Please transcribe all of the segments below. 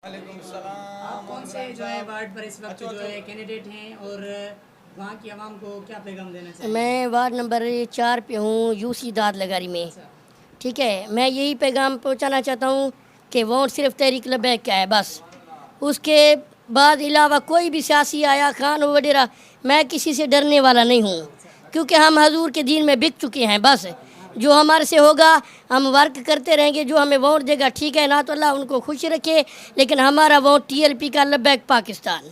वालेकुम सलाम। आप कौन से जो है वार्ड पर इस वक्त जो है कैंडिडेट हैं और वहाँ की आवाम को क्या पैगाम देना चाहिए? मैं वार्ड नंबर 4 पे हूँ, यूसी दाद लगारी में। ठीक है, मैं यही पैगाम पहुँचाना चाहता हूँ कि वोट सिर्फ तहरीक लबैक का है बस। उसके बाद अलावा कोई भी सियासी आया खान वगैरह, मैं किसी से डरने वाला नहीं हूँ, क्योंकि हम हजूर के दीन में बिक चुके हैं। बस जो हमारे से होगा हम वर्क करते रहेंगे, जो हमें वोट देगा ठीक है ना, तो अल्लाह उनको खुश रखे, लेकिन हमारा वोट टीएलपी का लबैक पाकिस्तान।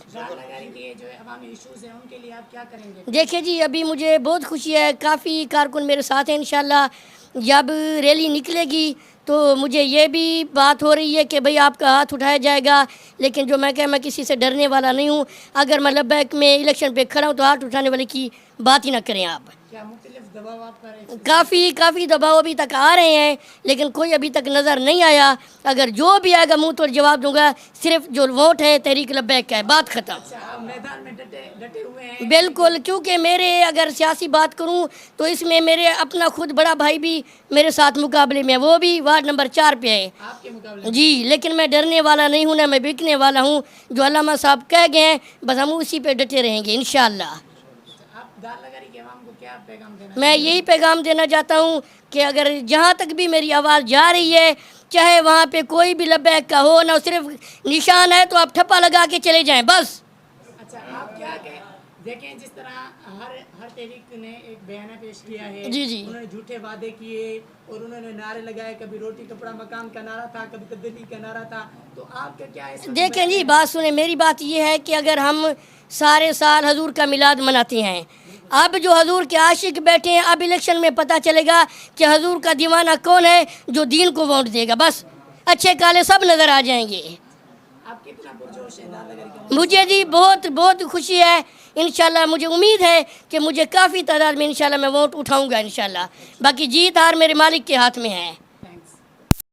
देखिए जी, अभी मुझे बहुत खुशी है, काफ़ी कारकुन मेरे साथ हैं। इंशाल्लाह जब रैली निकलेगी तो मुझे ये भी बात हो रही है कि भाई आपका हाथ उठाया जाएगा, लेकिन जो मैं किसी से डरने वाला नहीं हूँ। अगर मैं लबैक में इलेक्शन पे खड़ा हूँ तो हाथ उठाने वाले की बात ही ना करें आप। क्या मुख्तलिफ दबाव आप कर रहे हैं? काफ़ी दबाव अभी तक आ रहे हैं, लेकिन कोई अभी तक नज़र नहीं आया। अगर जो भी आएगा मुंह तोड़ जवाब दूंगा, सिर्फ जो वोट है तहरीक लबैक का है, बात ख़त्म। आप मैदान में डटे हुए हैं? बिल्कुल, क्योंकि मेरे अगर सियासी बात करूं तो इसमें मेरे अपना खुद बड़ा भाई भी मेरे साथ मुकाबले में है, वो भी वार्ड नंबर 4 पे है आपके मुकाबले जी। लेकिन मैं डरने वाला नहीं हूं, ना मैं बिकने वाला हूं। जो अल्लामा साहब कह गए हैं बस हम उसी पे डटे रहेंगे इंशाअल्लाह। आप दाल लगारी के आवाम को क्या पैगाम देना? मैं यही पैगाम देना चाहता हूँ कि अगर जहाँ तक भी मेरी आवाज़ जा रही है, चाहे वहाँ पे कोई भी लबैक का हो ना, सिर्फ निशान है तो आप ठप्पा लगा के चले जाएं बस। अच्छा, आप क्या कहें? देखें जिस तरह हर तहरीक ने एक बयाना पेश किया है, जी जी, उन्होंने झूठे वादे किए और उन्होंने नारे लगाए, कभी रोटी कपड़ा मकान का नारा था, कभी तब्दीली का नारा था, तो आपका क्या है? देखें जी, बात सुने, मेरी बात ये है कि अगर हम सारे साल हजूर का मिलाद मनाते हैं, अब जो हजूर के आशिक बैठे हैं, अब इलेक्शन में पता चलेगा कि हजूर का दीवाना कौन है जो दीन को वोट देगा। बस अच्छे काले सब नज़र आ जाएंगे। आप कितना पुरजोश है दाल लगारी का? मुझे जी बहुत खुशी है। इंशाल्लाह मुझे उम्मीद है कि मुझे काफ़ी तादाद में इंशाल्लाह मैं वोट उठाऊंगा इंशाल्लाह। बाकी जीत हार मेरे मालिक के हाथ में है।